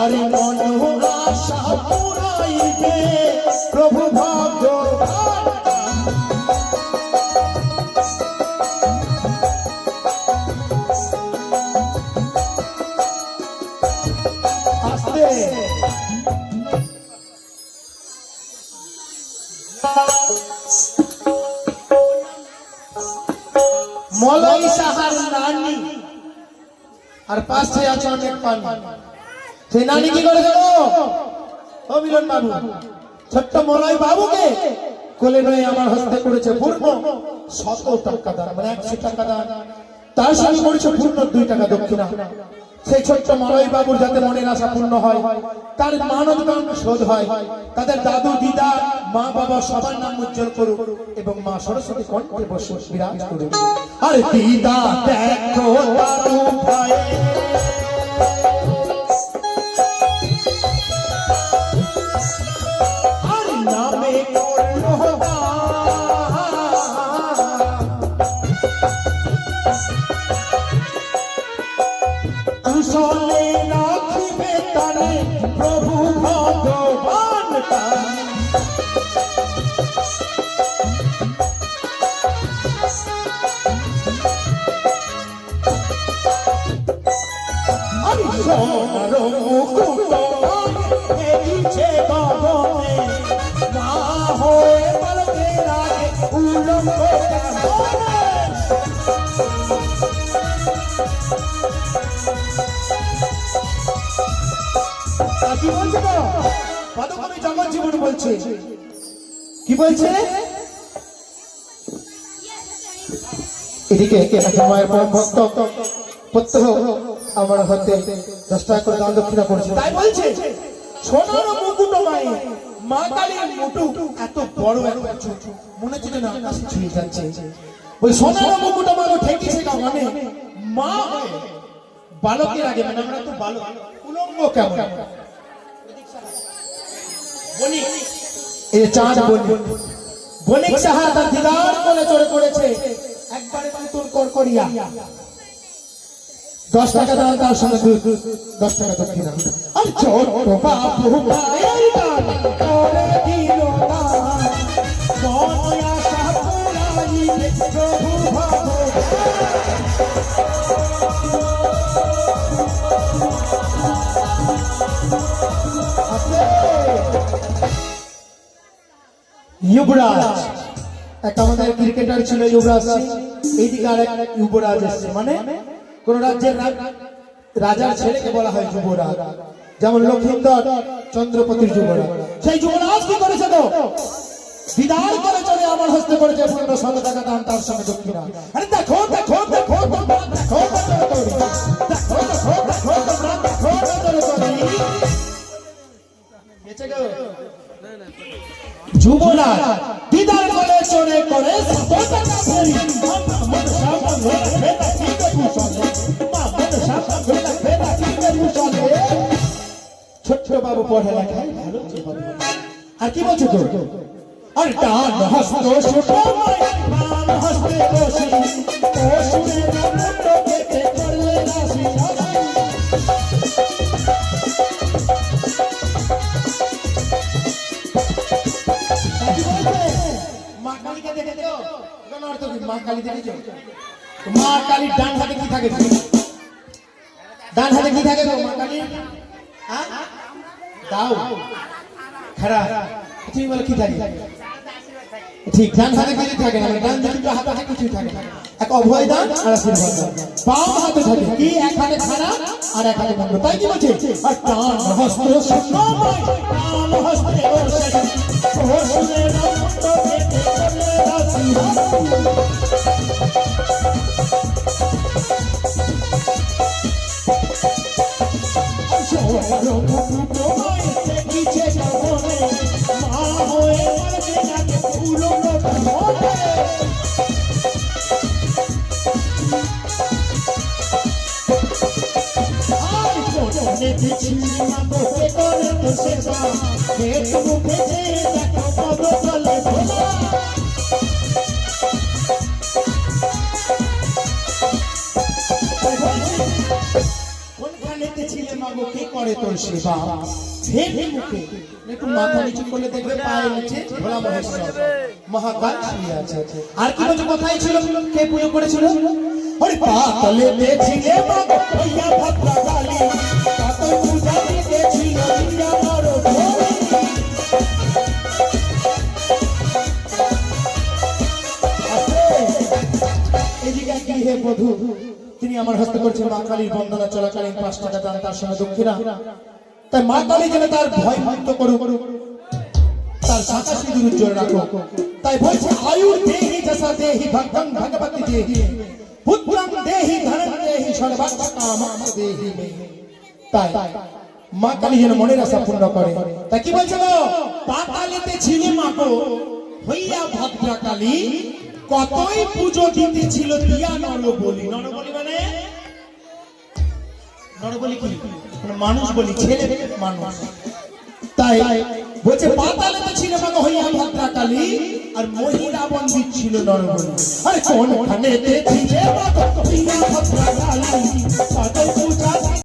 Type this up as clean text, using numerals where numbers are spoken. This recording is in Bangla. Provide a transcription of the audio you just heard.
আরে মন আশা পুরাইবে প্রভু ভগবান আস্তে মলই সাহার নানি আর পাশে আছে অনেক পানি সেই নানি কি করে দেবো ও মিলন বাবু ছোট্ট মলয় বাবুকে কোলে নয় আমার হস্তে করেছে পূর্ণ 100 টাকা দান মানে 100 টাকা দান তার সঙ্গে করেছে পূর্ণ 2 টাকা দক্ষিণা সেই ছোট্ট মলয় বাবুর যাতে মনের আশা পূর্ণ হয় তার মানব গান শোধ হয় তাদের দাদু দিদা মা বাবা সবার নাম উজ্জ্বল করুক এবং মা সরস্বতী কণ্ঠে বসে বিরাজ করুক আর দিদা দেখো দাদু ভাই আর নামে করলো কুশলে রাখিবে তারে প্রভু ভগবান আমি সোনার মুকুট এনেছে গগনে মা হয়ে পলকে রাখে উলঙ্গ কি বলছে তো পদকবি জগৎ জীবন বলছে কি বলছে এদিকে একটা মায়ের পরম ভক্ত প্রত্যহ আমার হাতে 10 টাকা করে দান দক্ষিণা করেছে তাই বলছে সোনার মুকুট মায়ে মা কালীর মুকুট এত বড় একটা ছোট মনে হচ্ছে না আকাশে ছুঁয়ে যাচ্ছে ওই সোনার মুকুট মাগো ঠেকিছে মানে মা বালকের আগে মানে আমরা তো বালক উলঙ্গ কেমন বণিক এই চাঁদ বণিক সাহা তার দিদার কোলে চড়ে পড়েছে একবারে তুল করকরিয়া 10 টাকা দান তার সঙ্গে 10 টাকা দক্ষিণা আর ছোট বাবু এই দান করে দিল না মন আশা পুরাইবে প্রভু ভগবান युवराज एक আমাদের ক্রিকেটার ছিল युवराज সিং এইদিকে আরেক युवराज আছে মানে কোন রাজ্যের রাজার ছেলেকে বলা হয় যুবরাজ যেমন লক্ষিন্দর চন্দ্রপতির যুবরাজ সেই যুবরাজ কি করেছে তো বিদায় করে চলে আমার হস্তে করেছে 1500 টাকা দান তার সঙ্গে দক্ষিণা আরে দেখো দেখো দেখো তোমরা দেখো দেখো দেখো দেখো তোমরা দেখো বেঁচে গেল যুবরাজ দিদার কোলে চড়ে করে 100 টাকা ভরি মন সামনে ফেটা কিতে কুশলে মন সামনে ফেটা কিতে কুশলে ছোট বাবু পড়ে লেখায় ভালো জীবন আর কি বলছো তো আর ডান হস্ত সুষমায় বাম হস্তে বসি ও শুনে মুন্ড কেটে করলে রাশি মা কালীকে দেখেছো কোন অর্থ কি মা কালী দেখেছো মা কালীর ডান হাতে কি থাকে ডান হাতে কি থাকে মা কালীর হ্যাঁ দাও খরা তুমি বলে কি থাকে ঠিক ডান হাতে কিছু থাকে না ডান দিকে হাতে কিছু থাকে এক অভয় দান আর আশীর্বাদ দান বাম হাতে থাকে কি এক হাতে খানা আর এক হাতে বন্ধ তাই কি বলছে আর ডান হস্ত সুষমায় বাম হস্তে বসে ও শুনে মুন্ড কেটে করলে রাশি করে তোর সেবা ফের মুখে একটু মাথা নিচু করলে দেখবে পায়ের নিচে ভোলা মহেশ্বর মহাকাল শুয়ে আছে আর কি বলছে কথাই ছিল কে পুজো করেছিল ওরে পাতলে দেখছিলে মা হইয়া ভদ্রা কালী কত পূজা দিতেছিল দিয়া নর এদিকে গৃহে বধূ তিনি আমার হস্তে করছেন মা কালীর বন্দনা চলাকালীন 5 টাকা দান তার সঙ্গে দক্ষিণা তাই মা কালী যেন তার ভয় মুক্ত করুক তার শাখা সিঁদুর উজ্জ্বল রাখো তাই বলছে আয়ুর দেহি যশা দেহি ভক্তং ভগবতী দেহি পুত্রং দেহি ধনং দেহি সর্বার্থ কামং দেহি মে তাই মা কালী যেন মনের আশা পূর্ণ করে তাই কি বলছে গো পাতালেতে ছিলে মা গো হইয়া ভদ্রা কালী কতই পূজো দিতেছিল দিয়া নরবলি মানে নরবলি কি মানে মানুষ বলি ছেলে মানুষ তাই বলছে পাতালেতে ছিল মা গো হইয়া ভদ্রা কালী আর মহিলা বন্দী ছিল নরবলি আরে কোনখানেতে ছিলে মা গো হইয়া ভদ্রা কালী